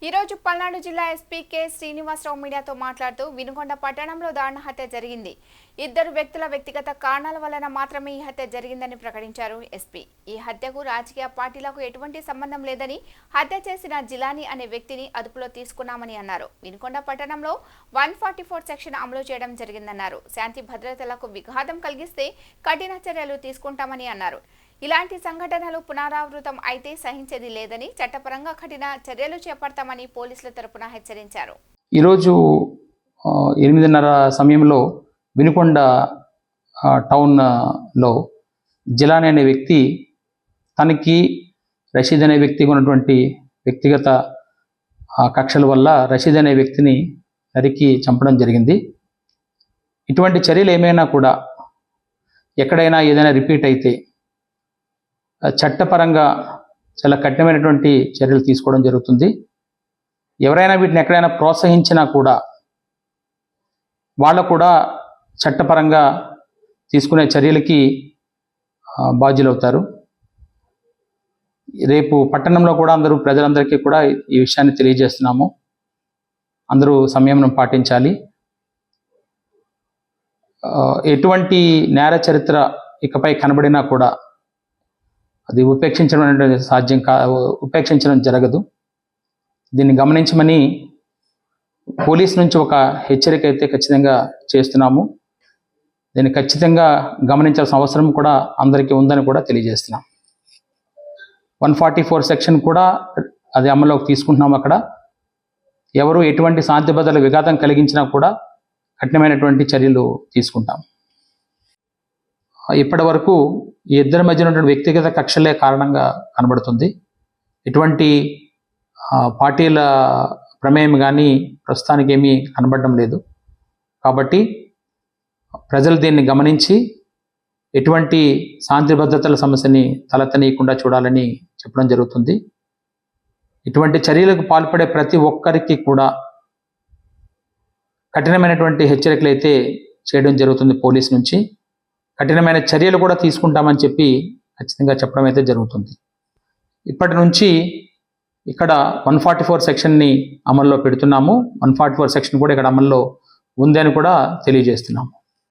ఈ రోజు పల్నాడు జిల్లా ఎస్పీ కె శ్రీనివాసరావు మీడియాతో మాట్లాడుతూ వినుకొండ పట్టణంలో దారుణ హత్య జరిగింది. ఇద్దరు వ్యక్తుల వ్యక్తిగత కారణాల వలన మాత్రమే ఈ హత్య జరిగిందని ప్రకటించారు ఎస్పీ. ఈ హత్యకు రాజకీయ పార్టీలకు ఎటువంటి సంబంధం లేదని, హత్య చేసిన జిలానీ అనే వ్యక్తిని అదుపులో తీసుకున్నామని అన్నారు. వినుకొండ పట్టణంలో 144 సెక్షన్ అమలు చేయడం జరిగిందన్నారు. శాంతి భద్రతలకు విఘాతం కలిగిస్తే కఠిన చర్యలు తీసుకుంటామని అన్నారు. ఇలాంటి సంఘటనలు పునరావృతం అయితే సహించేది లేదని, చట్టపరంగా కఠిన చర్యలు చేపడతామని పోలీసుల తరపున హెచ్చరించారు. ఈరోజు 8:30 సమయంలో వినుకొండ టౌన్లో జిలానీ అనే వ్యక్తి తనకి రషీద్ అనే వ్యక్తికి ఉన్నటువంటి వ్యక్తిగత కక్షల వల్ల రషీద్ అనే వ్యక్తిని నరికి చంపడం జరిగింది. ఇటువంటి చర్యలు ఏమైనా కూడా ఎక్కడైనా ఏదైనా రిపీట్ అయితే చట్టపరంగా చాలా కఠినమైనటువంటి చర్యలు తీసుకోవడం జరుగుతుంది. ఎవరైనా వీటిని ఎక్కడైనా ప్రోత్సహించినా కూడా వాళ్ళు కూడా చట్టపరంగా తీసుకునే చర్యలకి బాధ్యులవుతారు. రేపు పట్టణంలో కూడా ప్రజలందరికీ కూడా ఈ విషయాన్ని తెలియజేస్తున్నాము. అందరూ సంయమనం పాటించాలి. ఎటువంటి నేర చరిత్ర ఇకపై కనబడినా కూడా అది ఉపేక్షించడం జరగదు. దీన్ని గమనించమని పోలీస్ నుంచి ఒక హెచ్చరిక అయితే ఖచ్చితంగా చేస్తున్నాము. దీన్ని ఖచ్చితంగా గమనించాల్సిన అవసరం కూడా అందరికీ ఉందని కూడా తెలియజేస్తున్నాం. 144 సెక్షన్ కూడా అది అమల్లోకి తీసుకుంటున్నాం. అక్కడ ఎవరు ఎటువంటి శాంతి భద్రతల విఘాతం కలిగించినా కూడా కఠినమైనటువంటి చర్యలు తీసుకుంటాం. ఇప్పటి వరకు ఈ ఇద్దరి మధ్య ఉన్నటువంటి వ్యక్తిగత కక్షలే కారణంగా కనబడుతుంది. ఎటువంటి పార్టీల ప్రమేయం కానీ ప్రస్తుతానికి ఏమీ కనబడడం లేదు. కాబట్టి ప్రజలు దీన్ని గమనించి ఎటువంటి శాంతి భద్రతల సమస్యని తలెత్తనీయకుండా చూడాలని చెప్పడం జరుగుతుంది. ఇటువంటి చర్యలకు పాల్పడే ప్రతి ఒక్కరికి కూడా కఠినమైనటువంటి హెచ్చరికలు అయితే చేయడం జరుగుతుంది. పోలీస్ నుంచి కఠినమైన చర్యలు కూడా తీసుకుంటామని చెప్పి ఖచ్చితంగా చెప్పడం అయితే జరుగుతుంది. ఇప్పటి నుంచి ఇక్కడ 144 సెక్షన్ని అమల్లో పెడుతున్నాము. 144 సెక్షన్ కూడా ఇక్కడ అమల్లో ఉంది అని కూడా తెలియజేస్తున్నాము.